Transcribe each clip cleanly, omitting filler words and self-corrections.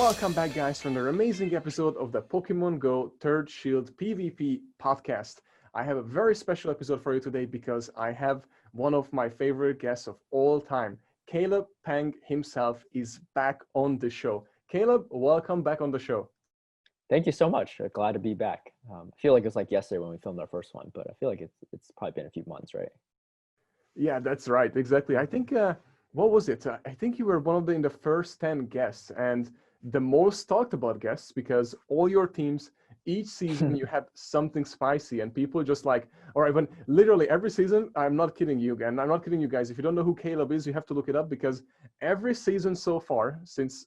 Welcome back, guys, from another amazing episode of the Pokemon Go Third Shield PvP podcast. I have a very special episode for you today because I have one of my favorite guests of all time. Caleb Peng himself is back on the show. Caleb, welcome back on the show. Thank you so much. Glad to be back. I feel like it's like yesterday when we filmed our first one, but I feel like it's probably been a few months, right? Yeah, that's right. Exactly. I think, what was it? I think you were one of in the first 10 guests and the most talked about guests because all your teams, each season you had something spicy and people just like, all right, when literally every season, I'm not kidding you again. I'm not kidding you guys. If you don't know who Caleb is, you have to look it up because every season so far, since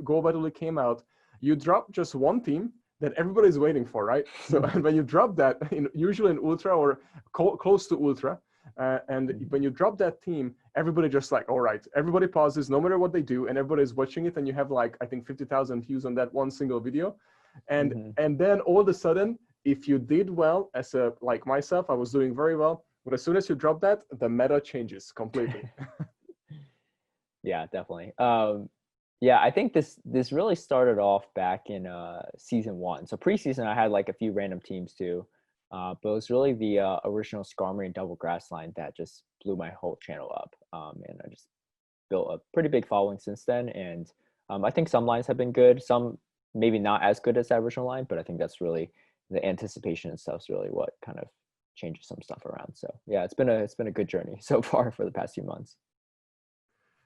Go Battle League came out, you drop just one team that everybody's waiting for, right? So and when you drop that, usually in Ultra or close to Ultra, and when you drop that team, everybody just like, all right, everybody pauses no matter what they do, and everybody's watching it, and you have like I think 50,000 views on that one single video, and then all of a sudden, if you did well as a like myself, I was doing very well, but as soon as you drop that, the meta changes completely. Yeah, definitely. Yeah, I think this really started off back in season 1. So preseason, I had like a few random teams too, but it was really the original Skarmory and Double Grass line that just blew my whole channel up, and I just built a pretty big following since then. And I think some lines have been good, some maybe not as good as that original line, but I think that's really the anticipation and stuff is really what kind of changes some stuff around. So yeah, it's been a good journey so far for the past few months.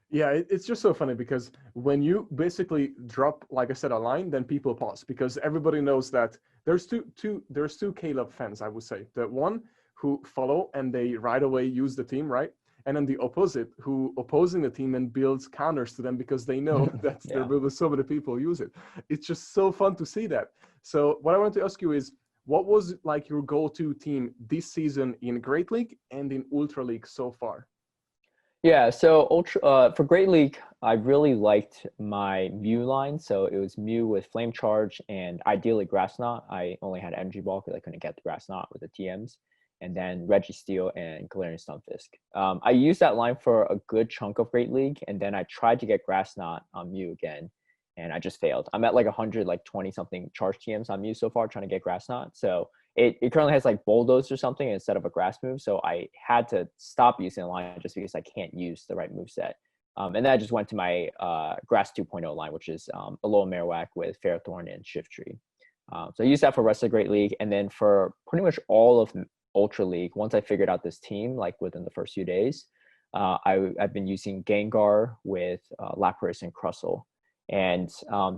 Yeah, it's just so funny because when you basically drop, like I said, a line, then people pause because everybody knows that there's two Caleb fans, I would say. The one who follow and they right away use the team, right? And then the opposite who opposing the team and builds counters to them because they know that there Yeah. will be so many people use it. It's just so fun to see that. So what I want to ask you is, what was like your go-to team this season in Great League and in Ultra League so far? Yeah, so for Great League, I really liked my Mew line. So it was Mew with Flame Charge and ideally Grass Knot. I only had Energy Ball because I couldn't get the Grass Knot with the TMs. And then Registeel and Galarian Stunfisk. I used that line for a good chunk of Great League, and then I tried to get Grass Knot on Mew again, and I just failed. I'm at like 100, like 20 something charge TMs on Mew so far trying to get Grass Knot. So it currently has like Bulldoze or something instead of a grass move. So I had to stop using the line just because I can't use the right move set. And then I just went to my Grass 2.0 line, which is Alola Marowak with Ferrothorn and Shiftry. So I used that for rest of the Great League. And then for pretty much all of Ultra League, once I figured out this team, like within the first few days, I've been using Gengar with Lapras and Crustle. And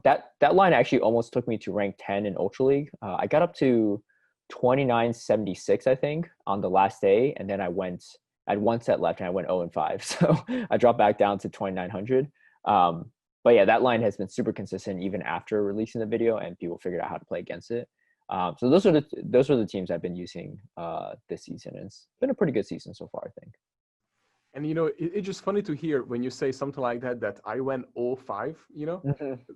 that line actually almost took me to rank 10 in Ultra League. I got up to 2976, I think, on the last day, and then I had one set left and I went 0-5. So I dropped back down to 2900. But yeah, that line has been super consistent even after releasing the video, and people figured out how to play against it. So those are the teams I've been using this season, and it's been a pretty good season so far, I think. And it's just funny to hear when you say something like that, that I went all five,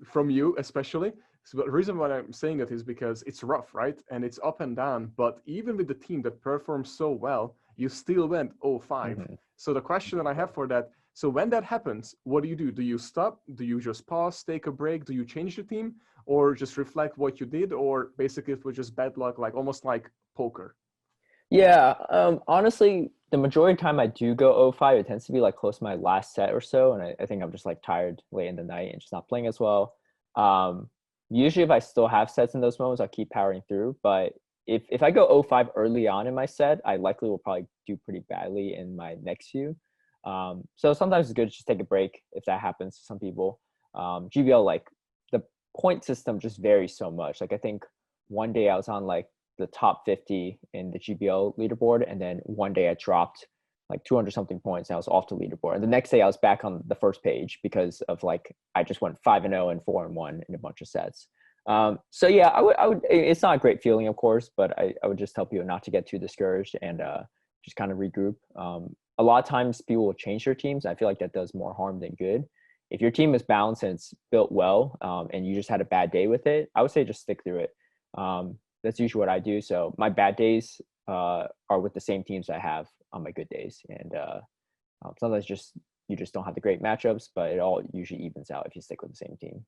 from you especially. So the reason why I'm saying that is because it's rough, right? And it's up and down. But even with the team that performs so well, you still went all 5. So the question that I have for that, so when that happens, what do you do? Do you stop? Do you just pause, take a break? Do you change the team? Or just reflect what you did? Or basically it was just bad luck, like almost like poker? Yeah, honestly, the majority of the time I do go 0-5, it tends to be like close to my last set or so, and I think I'm just like tired late in the night and just not playing as well. Usually if I still have sets in those moments, I'll keep powering through, but if I go 0-5 early on in my set, I likely will probably do pretty badly in my next few. So sometimes it's good to just take a break if that happens to some people. GBL, like the point system just varies so much. Like I think one day I was on like the top 50 in the GBO leaderboard, and then one day I dropped like 200 something points and I was off the leaderboard. And the next day I was back on the first page because of like I just went 5-0 and 4-1 in a bunch of sets. So yeah, I would. It's not a great feeling, of course, but I would just tell people not to get too discouraged and just kind of regroup. A lot of times people will change their teams. I feel like that does more harm than good. If your team is balanced and it's built well, and you just had a bad day with it, I would say just stick through it. That's usually what I do. So my bad days are with the same teams I have on my good days, and sometimes you just don't have the great matchups, but it all usually evens out if you stick with the same team.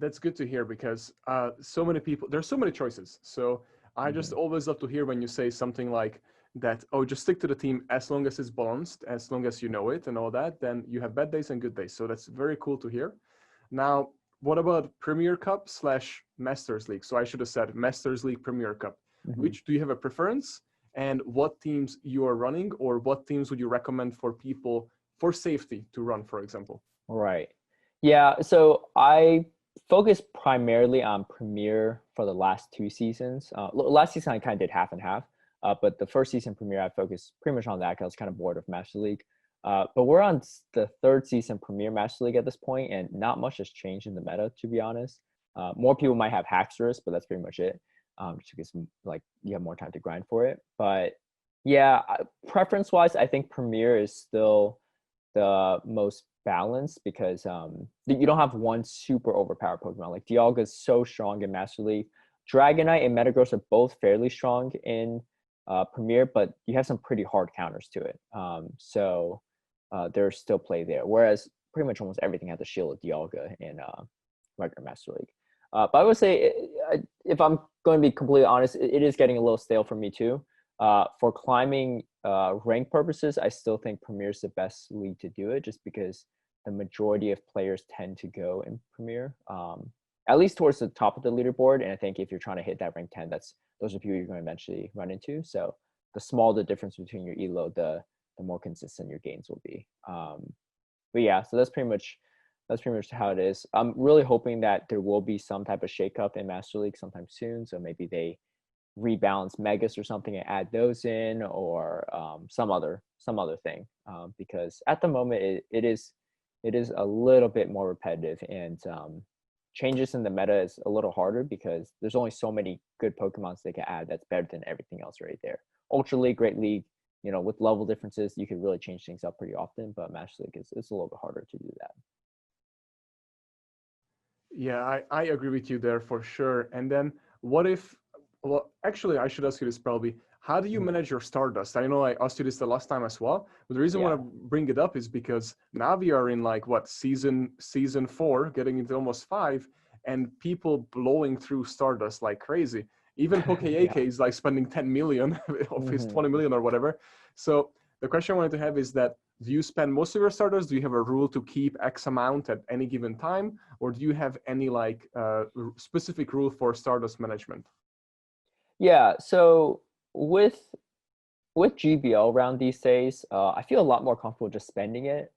That's good to hear because so many people, there's so many choices. So I just always love to hear when you say something like that, oh, just stick to the team as long as it's balanced, as long as you know it and all that, then you have bad days and good days. So that's very cool to hear. Now, what about Premier Cup slash Masters League? So I should have said Masters League, Premier Cup. Which do you have a preference? And what teams you are running, or what teams would you recommend for people for safety to run, for example? Right. Yeah. So I focused primarily on Premier for the last 2 seasons. Last season I kind of did half and half, but the first season Premier I focused pretty much on that because I was kind of bored of Master League. But we're on the third season Premier Master League at this point, and not much has changed in the meta, to be honest. More people might have Haxorus, but that's pretty much it. Just because like you have more time to grind for it. But yeah, preference-wise, I think Premier is still the most balanced because you don't have one super overpowered Pokemon. Like Dialga is so strong in Master League. Dragonite and Metagross are both fairly strong in Premier, but you have some pretty hard counters to it. So there's still play there. Whereas pretty much almost everything has a shield of Dialga in regular Master League. But I would say, if I'm going to be completely honest, it is getting a little stale for me too. For climbing rank purposes, I still think Premier is the best league to do it, just because the majority of players tend to go in Premier, at least towards the top of the leaderboard. And I think if you're trying to hit that rank 10, those are people you're going to eventually run into. So the smaller the difference between your elo, the more consistent your gains will be. But yeah, so that's pretty much how it is. I'm really hoping that there will be some type of shakeup in Master League sometime soon. So maybe they rebalance Megas or something and add those in, or some other thing. Because at the moment it is a little bit more repetitive, and changes in the meta is a little harder because there's only so many good Pokemons they can add that's better than everything else right there. Ultra League, Great League, with level differences, you could really change things up pretty often, but Master League it's a little bit harder to do that. Yeah, I agree with you there for sure. And then what if, well, actually, I should ask you this probably. How do you manage your Stardust? I know I asked you this the last time as well, but the reason why I bring it up is because now we are in like what, season 4, getting into almost 5, and people blowing through Stardust like crazy. Even PokeAK is like spending 10 million of his 20 million or whatever. So the question I wanted to have is that, do you spend most of your Stardust? Do you have a rule to keep X amount at any given time? Or do you have any like specific rule for Stardust management? Yeah, so with GBL around these days, I feel a lot more comfortable just spending it.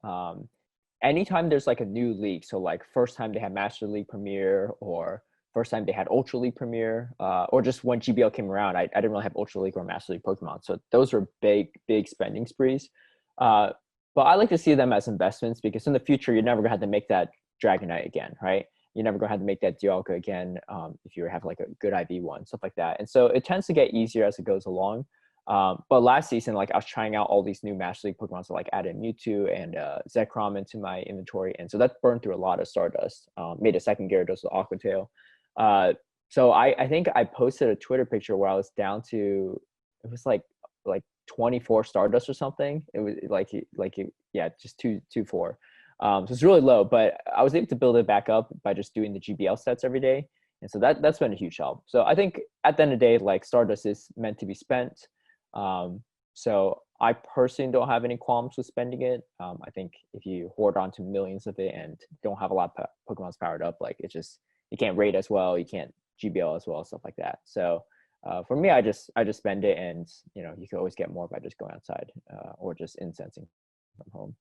Anytime there's like a new league, so like first time they had Master League Premier, or first time they had Ultra League Premier, or just when GBL came around, I didn't really have Ultra League or Master League Pokemon. So those were big spending sprees. But I like to see them as investments, because in the future, you're never going to have to make that Dragonite again, right? You're never going to have to make that Dialga again if you have like a good IV one, stuff like that. And so it tends to get easier as it goes along. But last season, like I was trying out all these new Master League Pokemon, so like added Mewtwo and Zekrom into my inventory. And so that burned through a lot of Stardust. Made a second Gyarados with Aqua Tail. So I think I posted a Twitter picture where I was down to, it was like 24 Stardust or something. It was just 2-4. So it's really low, but I was able to build it back up by just doing the GBL sets every day. And so that's been a huge help. So I think at the end of the day, like Stardust is meant to be spent. So I personally don't have any qualms with spending it. I think if you hoard onto millions of it and don't have a lot of Pokemon's powered up, like you can't raid as well, you can't GBL as well, stuff like that. So for me, I just spend it, and you can always get more by just going outside or just incensing from home.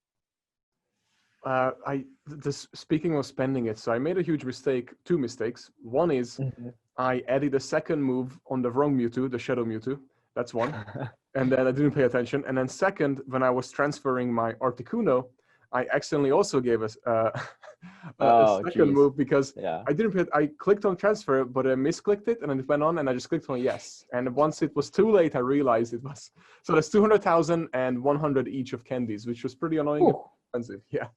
Speaking of spending it, so I made a huge mistake, 2 mistakes. One is I added a second move on the wrong Mewtwo, the Shadow Mewtwo. That's one. And then I didn't pay attention. And then second, when I was transferring my Articuno, I accidentally also gave a second move, because I clicked on transfer, but I misclicked it, and then it went on, and I just clicked on yes. And once it was too late, I realized it was. So that's 200,000 and 100 each of candies, which was pretty annoying and expensive. Yeah.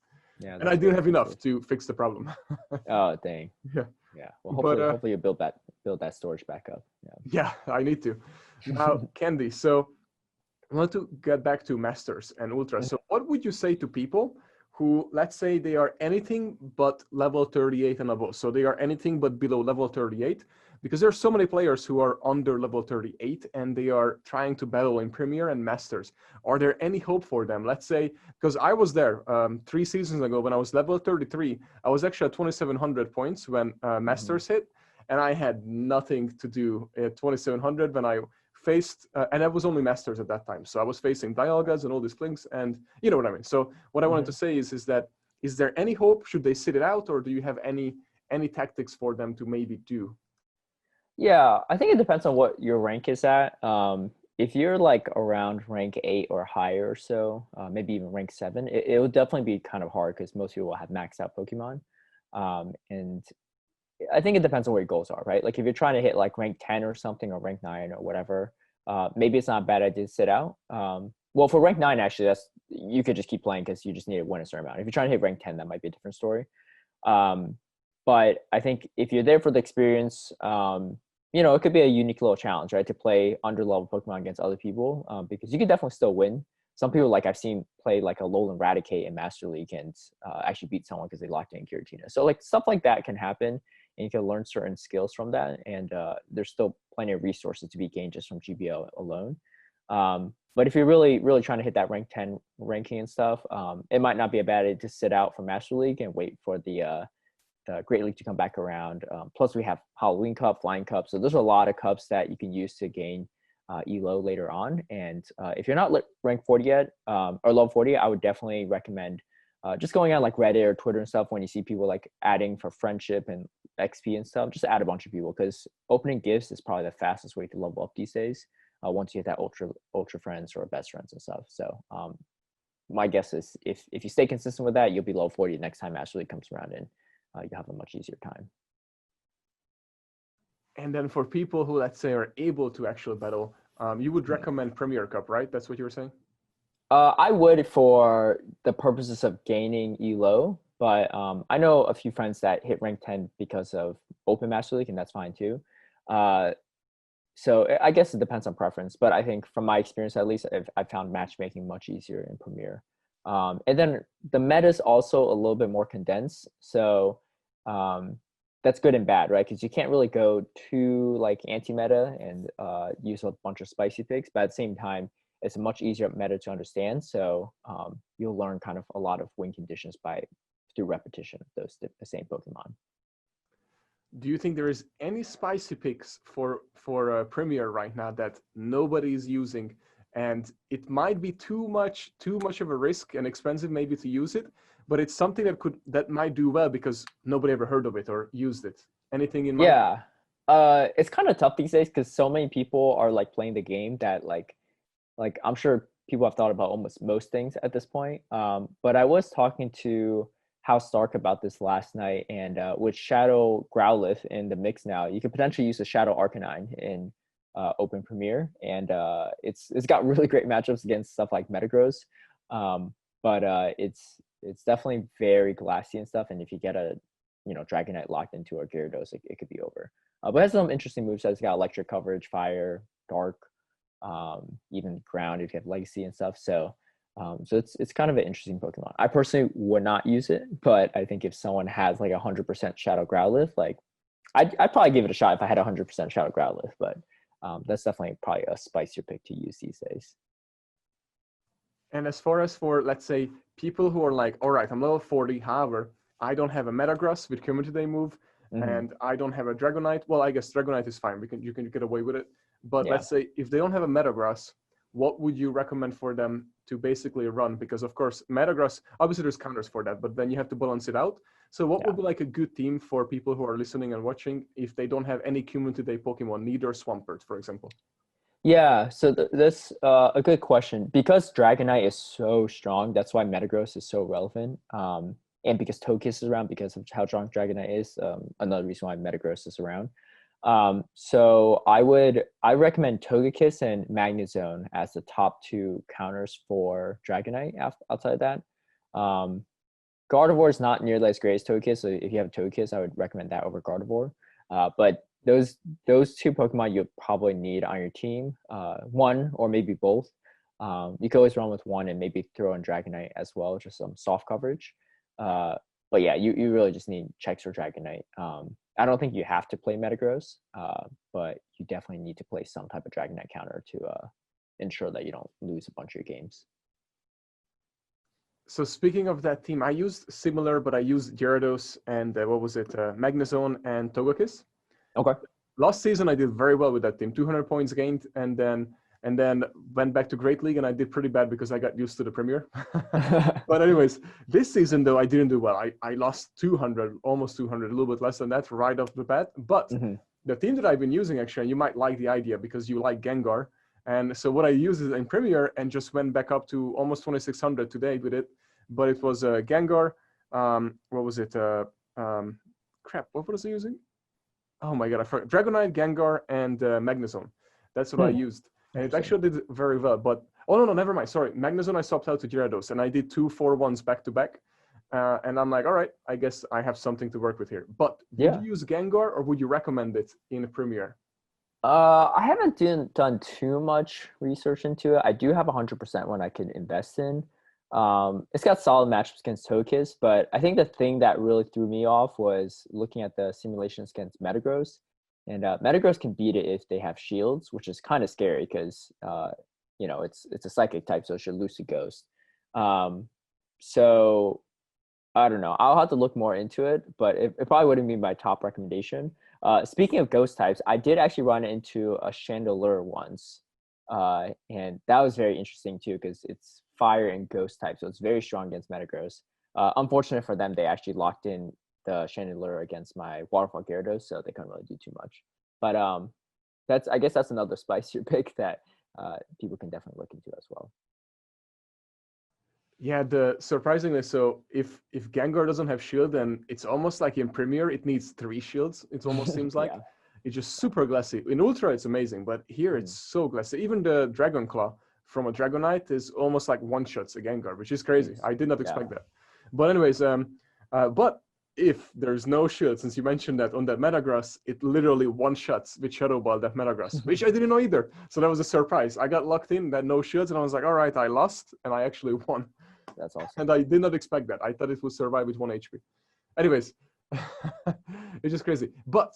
Yeah, and I didn't have enough to fix the problem. Oh, dang. Yeah. Well, hopefully you build that storage back up. Yeah, I need to. Now, Candy, so I want to get back to Masters and Ultra. So what would you say to people who, let's say they are anything but level 38 and above. So they are anything but below level 38, because there are so many players who are under level 38 and they are trying to battle in Premier and Masters. Are there any hope for them? Let's say, because I was there 3 seasons ago when I was level 33, I was actually at 2,700 points when Masters hit, and I had nothing to do at 2,700 when I faced, and I was only Masters at that time. So I was facing Dialgas and all these things, and you know what I mean. So what I wanted to say is that, is there any hope? Should they sit it out, or do you have any tactics for them to maybe do? Yeah, I think it depends on what your rank is at. If you're like around rank 8 or higher or so, maybe even rank 7, it will definitely be kind of hard because most people will have maxed out Pokemon. And I think it depends on what your goals are, right? Like if you're trying to hit like rank 10 or something, or rank 9 or whatever, maybe it's not a bad idea to sit out. Well, for rank 9, actually, you could just keep playing because you just need to win a certain amount. If you're trying to hit rank 10, that might be a different story. But I think if you're there for the experience, it could be a unique little challenge, right? To play under-level Pokemon against other people, because you can definitely still win. Some people, like I've seen, play like a Alolan Raticate in Master League and actually beat someone because they locked in Giratina. So like stuff like that can happen, and you can learn certain skills from that. And there's still plenty of resources to be gained just from GBL alone. But if you're really, really trying to hit that rank 10 ranking and stuff, it might not be a bad idea to sit out from Master League and wait for the Great League to come back around. Plus we have Halloween Cup, Flying Cup. So there's a lot of cups that you can use to gain ELO later on. And if you're not rank 40 yet, or level 40, I would definitely recommend just going on like Reddit or Twitter and stuff when you see people like adding for friendship and XP and stuff, just add a bunch of people, because opening gifts is probably the fastest way to level up these days once you hit that ultra friends or best friends and stuff. So my guess is if you stay consistent with that, you'll be level 40 next time Master League comes around, and you have a much easier time. And then for people who, let's say, are able to actually battle, you would recommend Premier Cup, right? That's what you were saying? I would, for the purposes of gaining ELO, but I know a few friends that hit rank 10 because of Open Master League, and that's fine too. So I guess it depends on preference, but I think from my experience, at least, I've found matchmaking much easier in Premier. And then the meta is also a little bit more condensed. So that's good and bad, right? Because you can't really go too like anti-meta and use a bunch of spicy picks, but at the same time, it's a much easier meta to understand. So you'll learn kind of a lot of win conditions through repetition of the same Pokemon. Do you think there is any spicy picks for Premier right now that nobody is using, and it might be too much of a risk and expensive maybe to use it, but it's something that might do well because nobody ever heard of it or used it? Anything in mind? Yeah, it's kind of tough these days because so many people are like playing the game that like I'm sure people have thought about almost most things at this point. But I was talking to House Stark about this last night, and with Shadow Growlithe in the mix now, you could potentially use a Shadow Arcanine in Open Premier, and it's got really great matchups against stuff like Metagross. But it's definitely very glassy and stuff, and if you get a Dragonite locked into a Gyarados, it could be over. But it has some interesting moves. It's got electric coverage, fire, dark, even ground if you have Legacy and stuff. So it's kind of an interesting Pokemon. I personally would not use it, but I think if someone has like 100% Shadow Growlithe, like I'd probably give it a shot if I had 100% Shadow Growlithe. But that's definitely probably a spicier pick to use these days. And as far as for, let's say, people who are like, all right, I'm level 40, however, I don't have a Metagross with Community Day move, and I don't have a Dragonite. Well, I guess Dragonite is fine. You can get away with it. But let's say if they don't have a Metagross, what would you recommend for them to basically run? Because of course, Metagross, obviously there's counters for that, but then you have to balance it out. So what would be like a good team for people who are listening and watching if they don't have any Community Day Pokemon, neither Swampert, for example? Yeah, so that's a good question. Because Dragonite is so strong, that's why Metagross is so relevant. And because Togekiss is around, because of how strong Dragonite is, another reason why Metagross is around. So I recommend Togekiss and Magnezone as the top 2 counters for Dragonite. Outside of that, Gardevoir is not nearly as great as Togekiss. So if you have Togekiss, I would recommend that over Gardevoir. But those 2 Pokemon you'll probably need on your team, one or maybe both. You can always run with one and maybe throw in Dragonite as well, just some soft coverage. But yeah, you really just need checks or Dragonite. I don't think you have to play Metagross, but you definitely need to play some type of Dragonite counter to ensure that you don't lose a bunch of your games. So speaking of that team, I used similar, but I used Gyarados and what was it, Magnezone and Togekiss. Okay. Last season I did very well with that team, 200 points gained, and then went back to Great League, and I did pretty bad because I got used to the Premier. But anyways, this season though I didn't do well. I lost 200, almost 200, a little bit less than that right off the bat. But the team that I've been using actually, and you might like the idea because you like Gengar. And so what I used is in Premier and just went back up to almost 2,600 today with it. But it was Gengar. What was it? Crap. What was I using? Oh my god! I forgot. Dragonite, Gengar, and Magnezone. That's what I used, and it actually did very well. But no, never mind. Sorry, Magnezone I swapped out to Gyarados, and I did 2 4-1s back to back. And I'm like, all right, I guess I have something to work with here. But would you use Gengar, or would you recommend it in Premier? I haven't done too much research into it. I do have 100% one I could invest in. It's got solid matchups against Togekiss, but I think the thing that really threw me off was looking at the simulations against Metagross. And Metagross can beat it if they have shields, which is kind of scary because it's a psychic type, so it should lose to Ghost. So I don't know. I'll have to look more into it, but it probably wouldn't be my top recommendation. Speaking of ghost types, I did actually run into a Chandelure once, and that was very interesting too because it's fire and ghost type, so it's very strong against Metagross. Unfortunate for them, they actually locked in the Chandelure against my Waterfall Gyarados, so they couldn't really do too much. But I guess that's another spicier pick that people can definitely look into as well. Yeah, surprisingly, so if Gengar doesn't have shield, then it's almost like in Premier it needs 3 shields. It almost seems like it's just super glassy. In Ultra it's amazing, but here it's so glassy. Even the Dragon Claw from a Dragonite is almost like one-shots a Gengar, which is crazy. I did not expect that. But anyways, but if there's no shield, since you mentioned that on that Metagross, it literally one-shots with Shadow Ball that Metagross, which I didn't know either. So that was a surprise. I got locked in, that no shields, and I was like, all right, I lost, and I actually won. That's awesome. And I did not expect that. I thought it would survive with 1 HP. Anyways, it's just crazy. But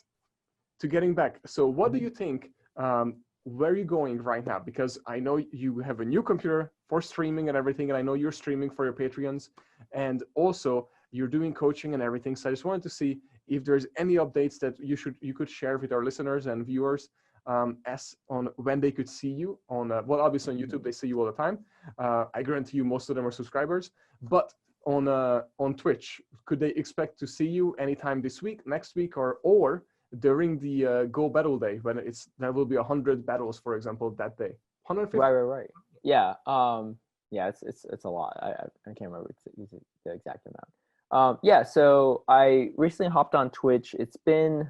to getting back, so what do you think, where are you going right now? Because I know you have a new computer for streaming and everything, and I know you're streaming for your Patreons, and also you're doing coaching and everything. So I just wanted to see if there's any updates that you could share with our listeners and viewers, as on when they could see you on, well, obviously on YouTube, they see you all the time. I guarantee you most of them are subscribers, but on Twitch, could they expect to see you anytime this week, next week, or during the Go Battle Day when there will be 100 battles, for example, that day? 150? Right. Yeah. Yeah, it's a lot. I can't remember the exact amount. Yeah, so I recently hopped on Twitch. It's been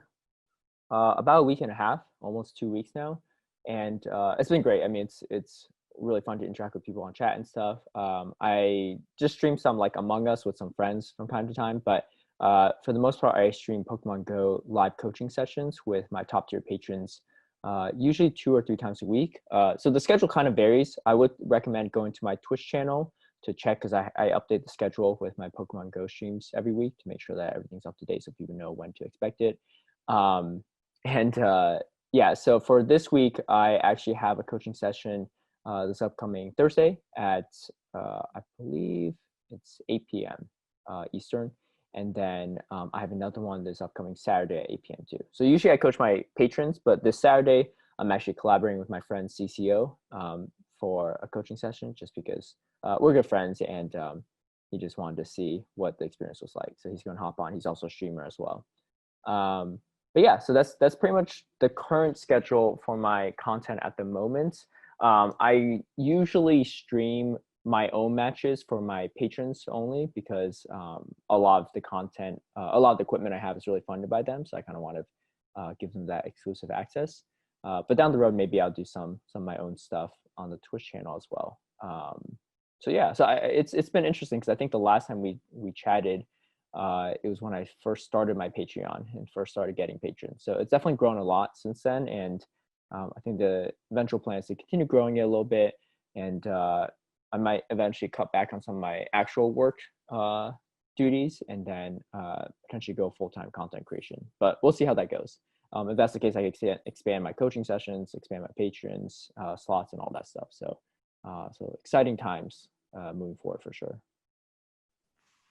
about a week and a half, almost 2 weeks now, and it's been great. I mean, it's really fun to interact with people on chat and stuff. I just stream some like Among Us with some friends from time to time, but for the most part, I stream Pokemon Go live coaching sessions with my top tier patrons, usually 2 or 3 times a week. So the schedule kind of varies. I would recommend going to my Twitch channel to check because I update the schedule with my Pokemon Go streams every week to make sure that everything's up to date so people know when to expect it. Yeah, so for this week, I actually have a coaching session this upcoming Thursday at, I believe it's 8 p.m. Eastern. And then I have another one this upcoming Saturday at 8 p.m. too. So usually I coach my patrons, but this Saturday, I'm actually collaborating with my friend CCO for a coaching session just because we're good friends and he just wanted to see what the experience was like. So he's going to hop on. He's also a streamer as well. But yeah, so that's pretty much the current schedule for my content at the moment. I usually stream my own matches for my patrons only because a lot of the content, a lot of the equipment I have is really funded by them. So I kind of want to give them that exclusive access. But down the road, maybe I'll do some of my own stuff on the Twitch channel as well. So yeah, so it's been interesting because I think the last time we chatted, it was when I first started my Patreon and first started getting patrons. So it's definitely grown a lot since then. And I think the eventual plan is to continue growing it a little bit. and I might eventually cut back on some of my actual work duties, and then potentially go full-time content creation. But we'll see how that goes. If that's the case, I can expand my coaching sessions, expand my patrons, slots, and all that stuff. So, so exciting times moving forward for sure.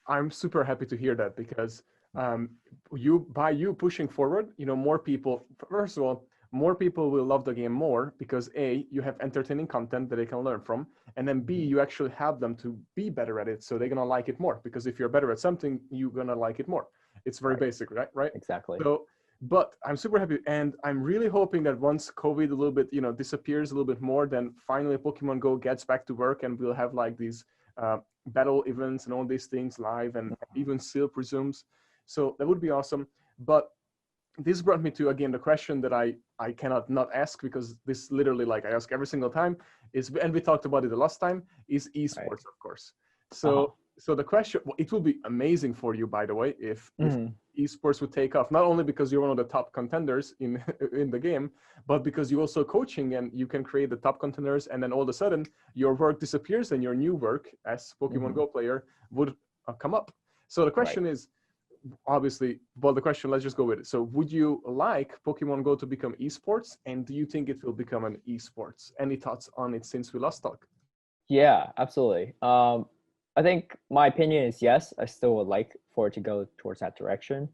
I'm super happy to hear that, because by you pushing forward, more people, first of all, more people will love the game more, because A, you have entertaining content that they can learn from, and then B, you actually have them to be better at it, so they're gonna like it more, because if you're better at something, you're gonna like it more. It's very basic, right? Exactly. So, but I'm super happy, and I'm really hoping that once COVID a little bit, disappears a little bit more, then finally Pokemon Go gets back to work, and we'll have like these battle events and all these things live, and even Seal presumes. So that would be awesome. But this brought me to, again, the question that I cannot not ask, because this literally, like, I ask every single time, is, and we talked about it the last time, is esports, of course. So so the question, it will be amazing for you, by the way, if esports would take off, not only because you're one of the top contenders in the game, but because you're also coaching and you can create the top contenders, and then all of a sudden your work disappears and your new work as Pokemon Go player would come up. So the question is, obviously, well, the question, let's just go with it. So would you like Pokemon Go to become esports, and do you think it will become an esports? Any thoughts on it since we last talked? Yeah, absolutely. I think my opinion is yes. I still would like for it to go towards that direction.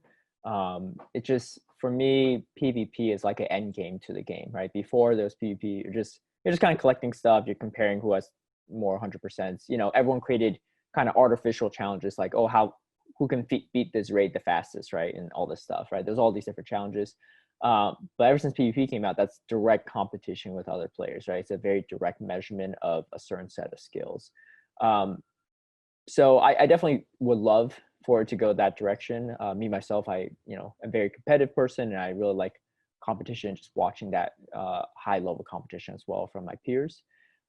It just, for me, PvP is like an end game to the game, right? Before there's PvP, you're just kind of collecting stuff. You're comparing who has more 100%. Everyone created kind of artificial challenges, like, oh, who can beat this raid the fastest, right? And all this stuff, right? There's all these different challenges. But ever since PvP came out, that's direct competition with other players, right? It's a very direct measurement of a certain set of skills. So I definitely would love for it to go that direction. Me, myself, I'm a very competitive person, and I really like competition, just watching that high level competition as well from my peers.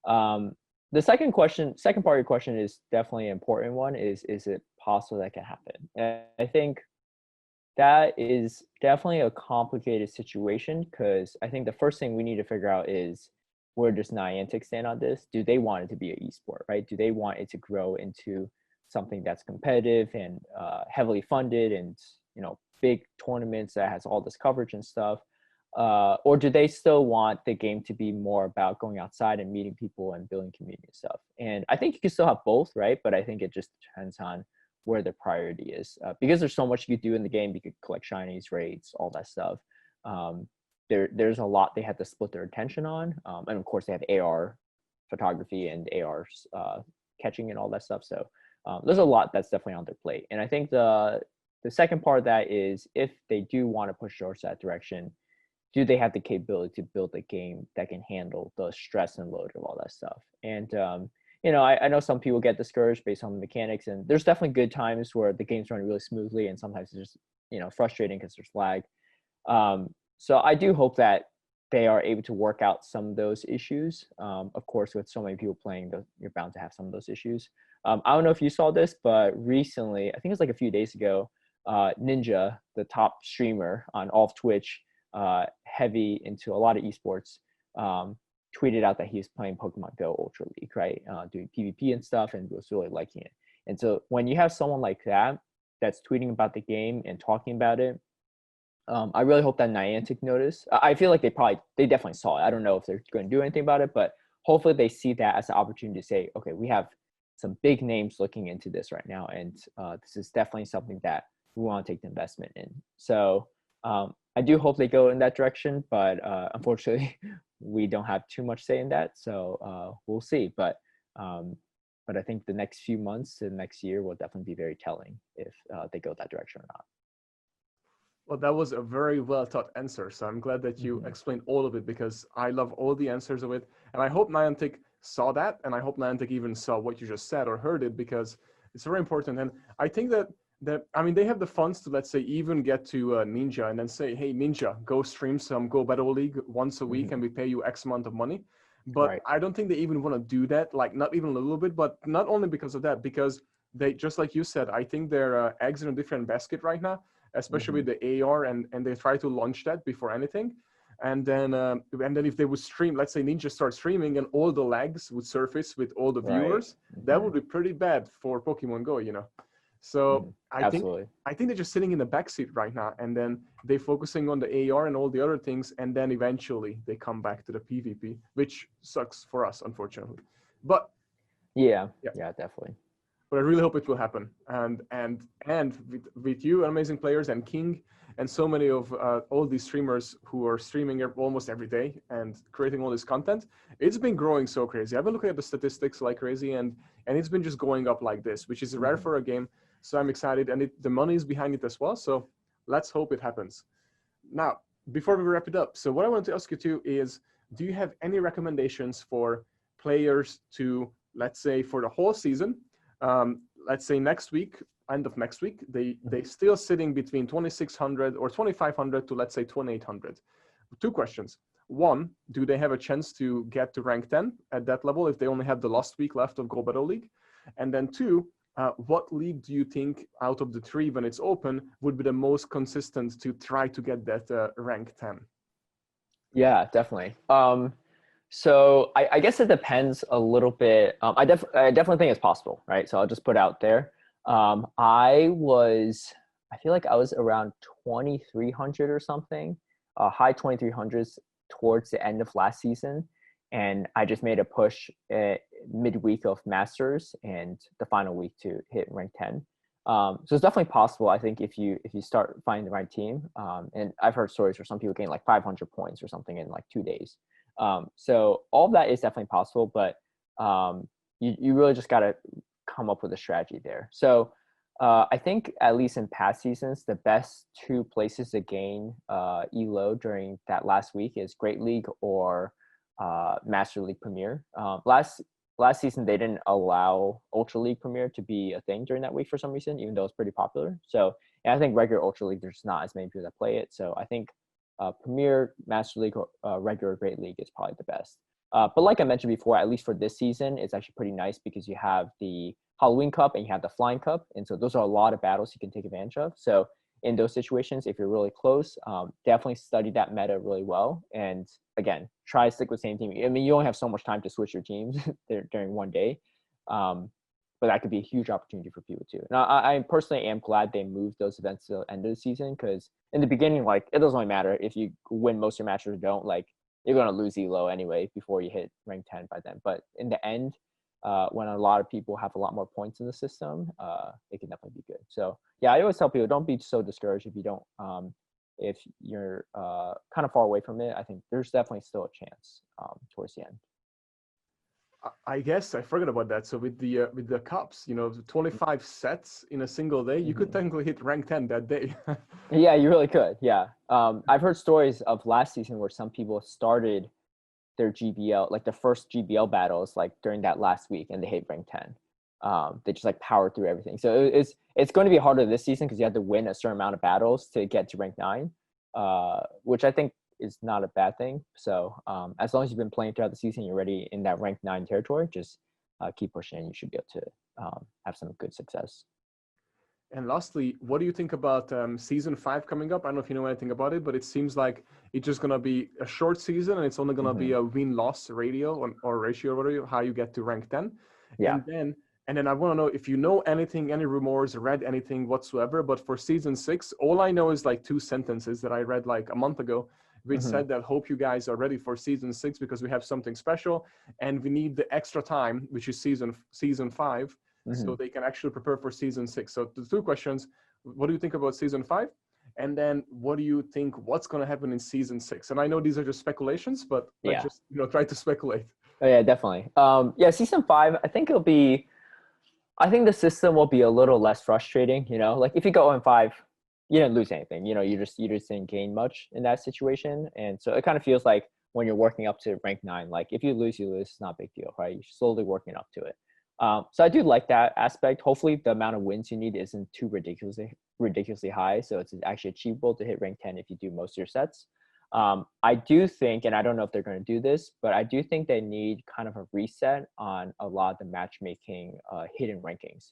The second part of your question is definitely an important one, is it possible that can happen? And I think that is definitely a complicated situation, because I think the first thing we need to figure out is, where does Niantic stand on this? Do they want it to be an esport, right? Do they want it to grow into something that's competitive and heavily funded, and big tournaments that has all this coverage and stuff? Or do they still want the game to be more about going outside and meeting people and building community and stuff? And I think you can still have both, right? But I think it just depends on where the priority is, because there's so much you could do in the game. You could collect shinies, raids, all that stuff. There's a lot they have to split their attention on, and of course they have AR photography and AR catching and all that stuff. So there's a lot that's definitely on their plate. And I think the second part of that is, if they do want to push towards that direction, do they have the capability to build a game that can handle the stress and load of all that stuff? And I know some people get discouraged based on the mechanics, and there's definitely good times where the game's running really smoothly, and sometimes it's just frustrating because there's lag. So I do hope that they are able to work out some of those issues. Of course, with so many people playing, you're bound to have some of those issues. I don't know if you saw this, but recently, I think it was like a few days ago, Ninja, the top streamer on all of Twitch, heavy into a lot of esports, tweeted out that he was playing Pokemon Go Ultra League, right? Doing PvP and stuff, and was really liking it. And so when you have someone like that that's tweeting about the game and talking about it, I really hope that Niantic noticed. I feel like they definitely saw it. I don't know if they're going to do anything about it, but hopefully they see that as an opportunity to say, okay, we have some big names looking into this right now, and this is definitely something that we want to take the investment in. So I do hope they go in that direction, but unfortunately, we don't have too much say in that. So we'll see. But I think the next few months to the next year will definitely be very telling if they go that direction or not. Well, that was a very well thought answer. So I'm glad that you explained all of it, because I love all the answers of it. And I hope Niantic saw that. And I hope Niantic even saw what you just said or heard it, because it's very important. And I think that they have the funds to, let's say, even get to Ninja and then say, hey, Ninja, go stream some Go Battle League once a week and we pay you X amount of money. But I don't think they even want to do that, like not even a little bit, but not only because of that, because they, just like you said, I think their eggs in a different basket right now, especially with the AR, and they try to launch that before anything. and then if they would stream, let's say Ninja starts streaming and all the lags would surface with all the Right. viewers, that would be pretty bad for Pokemon Go, you know. So Absolutely. I think they're just sitting in the backseat right now, and then they're focusing on the AR and all the other things, and then eventually they come back to the PvP, which sucks for us, unfortunately. But yeah, definitely. but I really hope it will happen. And with you, amazing players, and King, and so many of all these streamers who are streaming almost every day and creating all this content, it's been growing so crazy. I've been looking at the statistics like crazy, and it's been just going up like this, which is rare for a game. So I'm excited, and the money is behind it as well. So let's hope it happens. Now, before we wrap it up, so what I wanted to ask you too is, do you have any recommendations for players to, let's say, for the whole season? Let's say next week, end of next week, they still sitting between 2,600 or 2,500 to, let's say, 2,800. Two questions. One, do they have a chance to get to rank 10 at that level if they only have the last week left of Go Battle League? And then two, what league do you think out of the three, when it's open, would be the most consistent to try to get that rank 10? Yeah, definitely. So I guess it depends a little bit. I definitely think it's possible, right? So I'll just put out there. I feel like I was around 2,300 or something, high 2,300s towards the end of last season. And I just made a push midweek of Masters and the final week to hit rank 10. So it's definitely possible, I think, if you start finding the right team. And I've heard stories where some people gain like 500 points or something in like 2 days. So all of that is definitely possible, but you really just got to come up with a strategy there. So I think at least in past seasons, the best two places to gain ELO during that last week is Great League or Master League Premier. Last season, they didn't allow Ultra League Premier to be a thing during that week for some reason, even though it's pretty popular. So and I think regular Ultra League, there's not as many people that play it. So I think Premier, Master League, regular Great League is probably the best. But like I mentioned before, at least for this season, it's actually pretty nice because you have the Halloween Cup and you have the Flying Cup. And so those are a lot of battles you can take advantage of. So in those situations, if you're really close, definitely study that meta really well. And again, try to stick with the same team. I mean, you only have so much time to switch your teams during one day. But that could be a huge opportunity for people too. Now, I personally am glad they moved those events to the end of the season, because in the beginning, like, it doesn't really matter if you win most of your matches or don't. Like, you're going to lose ELO anyway before you hit rank 10 by then. But in the end, when a lot of people have a lot more points in the system, it can definitely be good. So yeah, I always tell people, don't be so discouraged if you don't, if you're kind of far away from it. I think there's definitely still a chance towards the end. I guess I forgot about that. So with the cups, you know, 25 sets in a single day, you could technically hit rank 10 that day. Yeah, you really could. Yeah. I've heard stories of last season where some people started their GBL, like the first GBL battles, like during that last week, and they hit rank 10. They just like powered through everything. So it's going to be harder this season because you have to win a certain amount of battles to get to rank 9, which I think is not a bad thing. So as long as you've been playing throughout the season, you're already in that rank 9 territory, just keep pushing and you should be able to have some good success. And lastly, what do you think about season 5 coming up? I don't know if you know anything about it, but it seems like it's just going to be a short season and it's only going to be a win-loss ratio or ratio, whatever, how you get to rank 10. Yeah. And then I want to know if you know anything, any rumors, read anything whatsoever. But for season 6, all I know is like 2 sentences that I read like a month ago, which said that hope you guys are ready for season 6 because we have something special and we need the extra time, which is season 5. So they can actually prepare for season 6. So the 2 questions: what do you think about season 5? And then what do you think what's going to happen in season 6? And I know these are just speculations, but let's just try to speculate. Oh, yeah, definitely. Yeah, season 5, I think the system will be a little less frustrating. You know, like if you go in 5, you didn't lose anything. You know, you just didn't gain much in that situation. And so it kind of feels like when you're working up to rank 9, like if you lose, it's not a big deal, right? You're slowly working up to it. So I do like that aspect. Hopefully the amount of wins you need isn't too ridiculously high. So it's actually achievable to hit rank 10 if you do most of your sets. I do think, and I don't know if they're going to do this, but I do think they need kind of a reset on a lot of the matchmaking hidden rankings.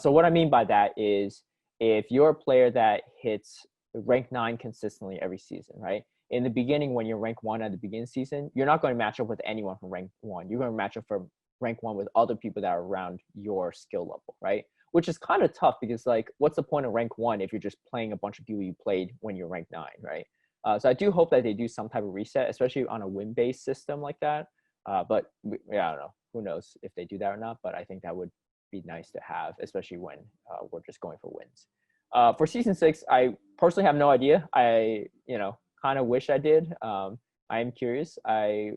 So what I mean by that is if you're a player that hits rank 9 consistently every season, right? in the beginning, when you're rank 1 at the beginning season, you're not going to match up with anyone from rank 1. You're going to match up from rank 1 with other people that are around your skill level, right? Which is kind of tough because, like, what's the point of rank 1 if you're just playing a bunch of people you played when you're rank 9, right? So I do hope that they do some type of reset, especially on a win-based system like that. But yeah, I don't know. Who knows if they do that or not? But I think that would be nice to have, especially when we're just going for wins. For season 6, I personally have no idea. I, kind of wish I did. I am curious. I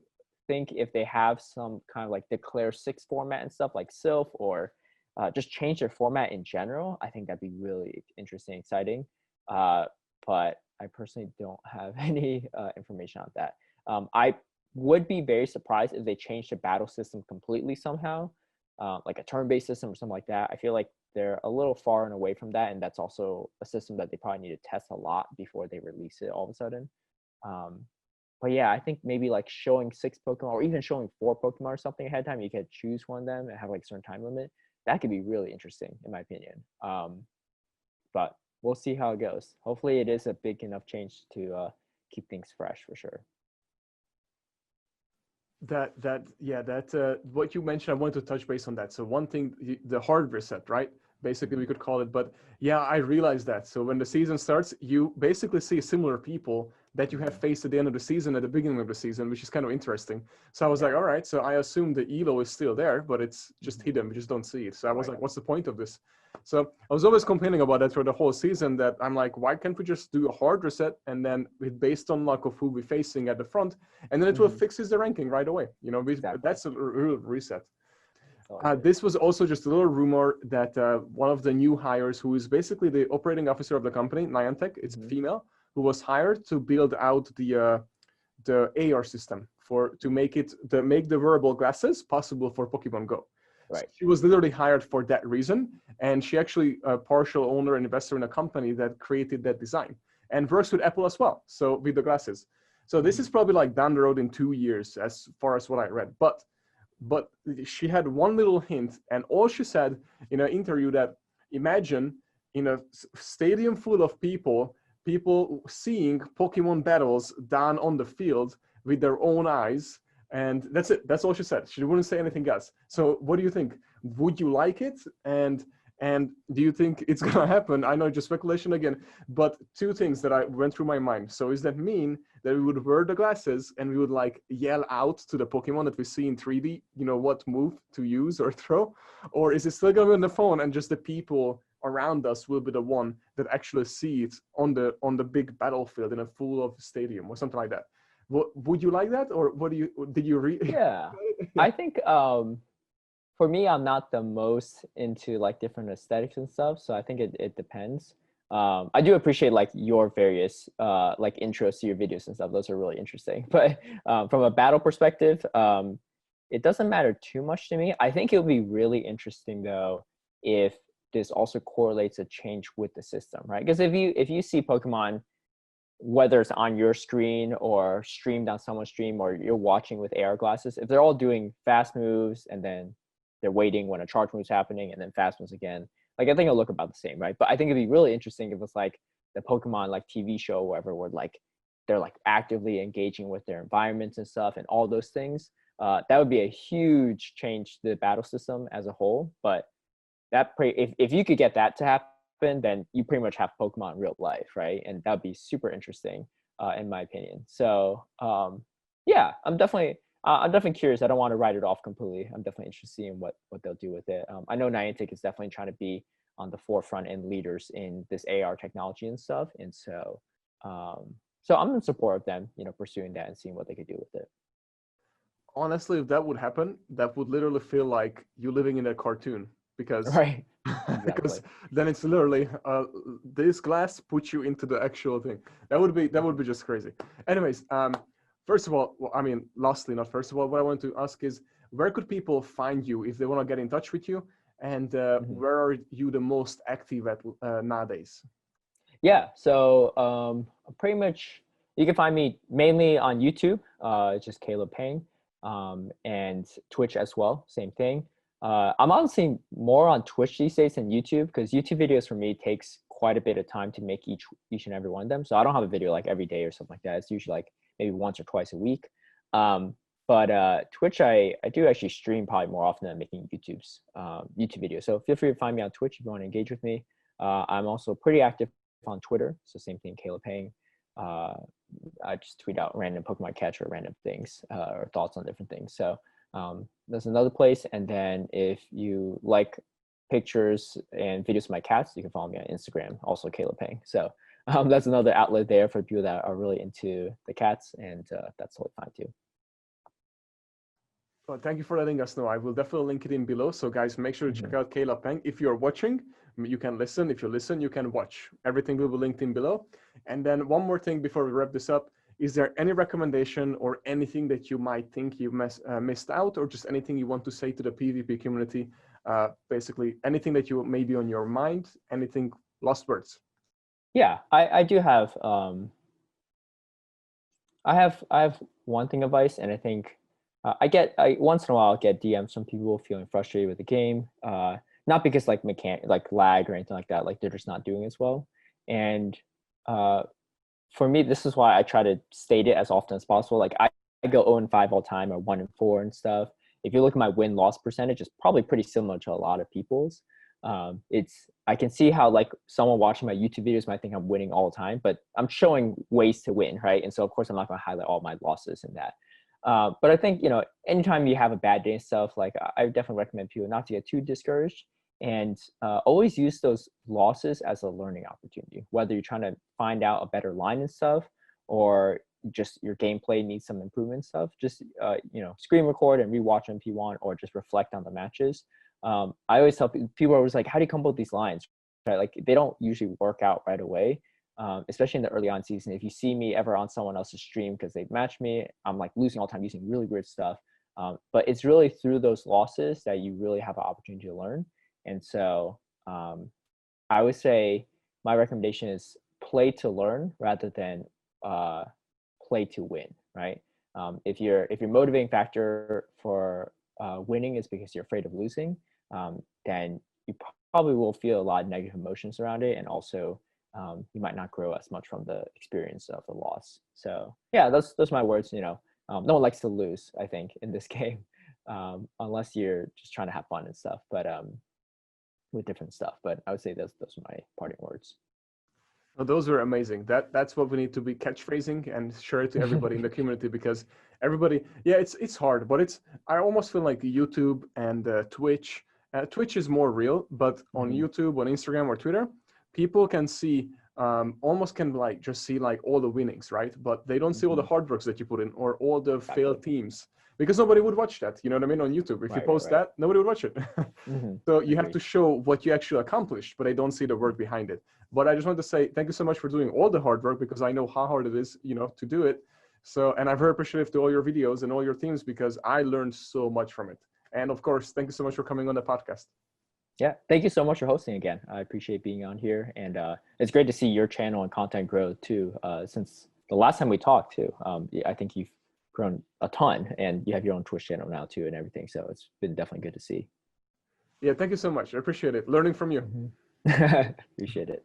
think if they have some kind of like declare 6 format and stuff like Sylph, or just change their format in general, I think that'd be really interesting, exciting. But I personally don't have any information on that. I would be very surprised if they changed the battle system completely somehow, like a turn-based system or something like that. I feel like they're a little far and away from that, and that's also a system that they probably need to test a lot before they release it all of a sudden. But yeah, I think maybe like showing 6 Pokemon or even showing 4 Pokemon or something ahead of time, you could choose one of them and have like a certain time limit. That could be really interesting, in my opinion. But we'll see how it goes. Hopefully it is a big enough change to keep things fresh for sure. What you mentioned, I wanted to touch base on that. So one thing, the hard reset, right? Basically, we could call it. But yeah, I realized that. So when the season starts, you basically see similar people that you have faced at the end of the season, at the beginning of the season, which is kind of interesting. So I was like, all right, so I assume the elo is still there, but it's just hidden. We just don't see it. So I was like, what's the point of this? So I was always complaining about that for the whole season, that I'm like, why can't we just do a hard reset and then based on luck of who we're facing at the front, and then it will fixes the ranking right away. That's a real reset. This was also just a little rumor that one of the new hires, who is basically the operating officer of the company, Niantic, it's female, who was hired to build out the AR system to make the wearable glasses possible for Pokemon Go. Right. So she was literally hired for that reason, and she actually a partial owner and investor in a company that created that design and works with Apple as well. So with the glasses. So this is probably like down the road in 2 years, as far as what I read. But she had one little hint, and all she said in an interview that imagine in a stadium full of people seeing Pokemon battles down on the field with their own eyes. And that's it. That's all she said. She wouldn't say anything else. So what do you think? Would you like it? And do you think it's going to happen? I know just speculation again, but 2 things that I went through my mind. So does that mean that we would wear the glasses and we would like yell out to the Pokemon that we see in 3D, what move to use or throw? Or is it still going to be on the phone and just the people around us will be the one that actually see it on the big battlefield in a full of stadium or something like that? Would you like that, or did you read? Yeah, I think for me, I'm not the most into like different aesthetics and stuff, so I think it depends. I do appreciate like your various like intros to your videos and stuff. Those are really interesting. But from a battle perspective, it doesn't matter too much to me. I think it would be really interesting though if this also correlates a change with the system, right? Because if you see Pokemon, whether it's on your screen or streamed on someone's stream or you're watching with AR glasses, if they're all doing fast moves and then they're waiting when a charge move's happening and then fast moves again, like I think it'll look about the same, right? But I think it'd be really interesting if it's like the Pokemon like TV show or whatever, where like they're like actively engaging with their environments and stuff and all those things. That would be a huge change to the battle system as a whole. But if you could get that to happen, then you pretty much have Pokemon in real life, right? And that'd be super interesting, in my opinion. So yeah, I'm definitely curious. I don't want to write it off completely. I'm definitely interested in what they'll do with it. I know Niantic is definitely trying to be on the forefront and leaders in this AR technology and stuff, and so I'm in support of them, pursuing that and seeing what they could do with it. Honestly, if that would happen, that would literally feel like you living in a cartoon, because right. because then it's literally this glass puts you into the actual thing. That would be just crazy. Anyways, first of all, lastly, not first of all, what I want to ask is, where could people find you if they want to get in touch with you, and where are you the most active at nowadays? Yeah, so pretty much you can find me mainly on YouTube. It's just Caleb Peng, and Twitch as well, same thing. I'm honestly more on Twitch these days than YouTube, because YouTube videos for me takes quite a bit of time to make each and every one of them. So I don't have a video like every day or something like that. It's usually like maybe once or twice a week. But Twitch, I do actually stream probably more often than making YouTube videos. So feel free to find me on Twitch if you want to engage with me. I'm also pretty active on Twitter. So same thing, Peng. I just tweet out random Pokemon catch or random things or thoughts on different things. So that's another place. And then if you like pictures and videos of my cats, you can follow me on Instagram, also Peng. So that's another outlet there for people that are really into the cats, and that's totally fine too. Well, thank you for letting us know. I will definitely link it in below. So guys, make sure to check out Peng. If you're watching, you can listen. If you listen, you can watch. Everything will be linked in below. And then one more thing before we wrap this up, is there any recommendation or anything that you might think you missed out, or just anything you want to say to the PvP community? Basically, anything that you may be on your mind, anything, last words. Yeah, I do have, I have one thing of advice, and I think I once in a while get DMs from people feeling frustrated with the game, not because like lag or anything like that, like they're just not doing as well. And for me, this is why I try to state it as often as possible. Like I go 0-5 all time, or 1-4 and stuff. If you look at my win-loss percentage, it's probably pretty similar to a lot of people's. I can see how like someone watching my YouTube videos might think I'm winning all the time, but I'm showing ways to win, right? And so of course I'm not going to highlight all my losses in that. But I think, anytime you have a bad day and stuff, like I definitely recommend people not to get too discouraged, and always use those losses as a learning opportunity, whether you're trying to find out a better line and stuff, or just your gameplay needs some improvement stuff. Just, screen record and rewatch them if you want, or just reflect on the matches. I always tell people, are always like, how do you come up with these lines? Right? Like they don't usually work out right away. Especially in the early on season. If you see me ever on someone else's stream because they've matched me, I'm like losing all the time using really weird stuff. But it's really through those losses that you really have an opportunity to learn. And so I would say my recommendation is play to learn rather than play to win, right? If your motivating factor for winning is because you're afraid of losing, then you probably will feel a lot of negative emotions around it, and also you might not grow as much from the experience of the loss. So yeah, those are my words. No one likes to lose, I think, in this game, unless you're just trying to have fun and stuff, but with different stuff. But I would say those are my parting words. Well, those were amazing. That's what we need to be catchphrasing and share it to everybody in the community, because everybody, yeah, it's hard, but I almost feel like YouTube and Twitch. Twitch is more real, but on YouTube, on Instagram or Twitter, people can see almost can like just see like all the winnings, right? But they don't see all the hard works that you put in, or all the failed teams, because nobody would watch that. You know what I mean? On YouTube, if you post that, nobody would watch it. So you have to show what you actually accomplished, but I don't see the work behind it. But I just want to say thank you so much for doing all the hard work, because I know how hard it is, to do it. So, and I'm very appreciative to all your videos and all your teams, because I learned so much from it. And of course, thank you so much for coming on the podcast. Yeah, thank you so much for hosting again. I appreciate being on here, and it's great to see your channel and content grow too. Since the last time we talked too, I think you've grown a ton, and you have your own Twitch channel now too, and everything. So it's been definitely good to see. Yeah, thank you so much. I appreciate it. Learning from you. Appreciate it.